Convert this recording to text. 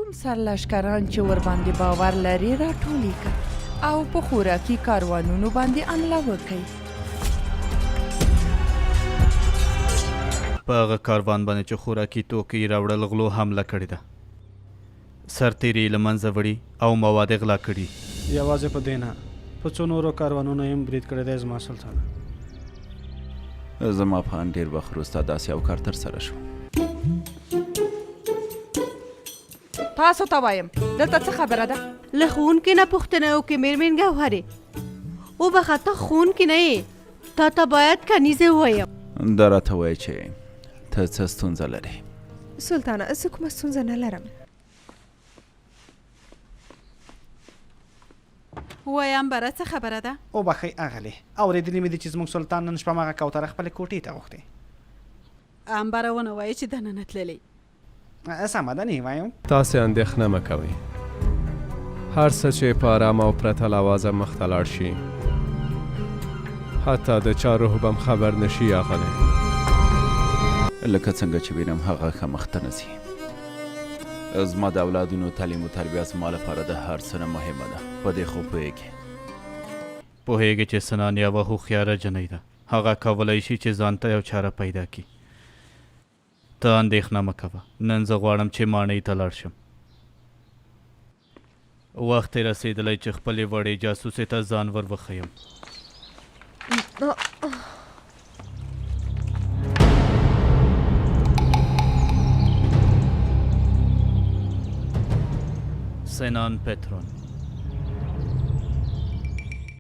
کوم سرلښکران چې ورباندې باور لري راټولې کړه او په خوراکي کاروانونو باندې حمله وکړي. په هغه کاروان باندې چې خوراکي توکي راوړل غلو حمله کړې ده. سرتیري یې له منځه وړي او مواد غلا کړي. یوازې په دې نه په څو نورو کاروانونو یې هم برید کړی دی زما سلطانه. زما په ان ډېر وخت وروسته داسې یو کار ترسره شو. تاسو ته وایم دلته څه خبره ده؟ له ښوونکي نه پوښتنه وکړې مېرمن ګوهرې. وبخه ته ښوونکي نه یې، تا ته باید کنیزې ووایم. دا راته وایي چې ته څه ستونزه لرې؟ سلطانه زه کومه ستونزه نه لرم. وایم بره څه خبره ده؟ وبخئ اغلې، اورېدلي مې دي چې زموږ سلطان نن شپه هماغه کوتره خپلې کوټې ته غوښتې. امبره ونه وایي چې دننه تللی. سمه ده نه وایم. تاسې اندېښنه مه کوئ. هر څه چې په ارامه او پرته له اوازه مخته لاړ شي، حتی د چا روح به هم خبر نشي اغلی. لکه څنګه چې وینم هغه ښه مخته نه ځي. زما د اولادونو تعلیم و تربیه زما لپاره د هر څه نه مهمه ده. په دې خو پوهېږې. پوهېږې چې سنان یوه هوښیاره جنۍ ده. هغه کولی شي چې ځان ته یو چاره پیدا کړي. ته اندېښنه مه کوه. نن زه غواړم چې ماڼۍ ته لاړ شم. وخت یې رسېدلی چې خپلې وړې جاسوسې ته ځان ور وښیم. سنان پترون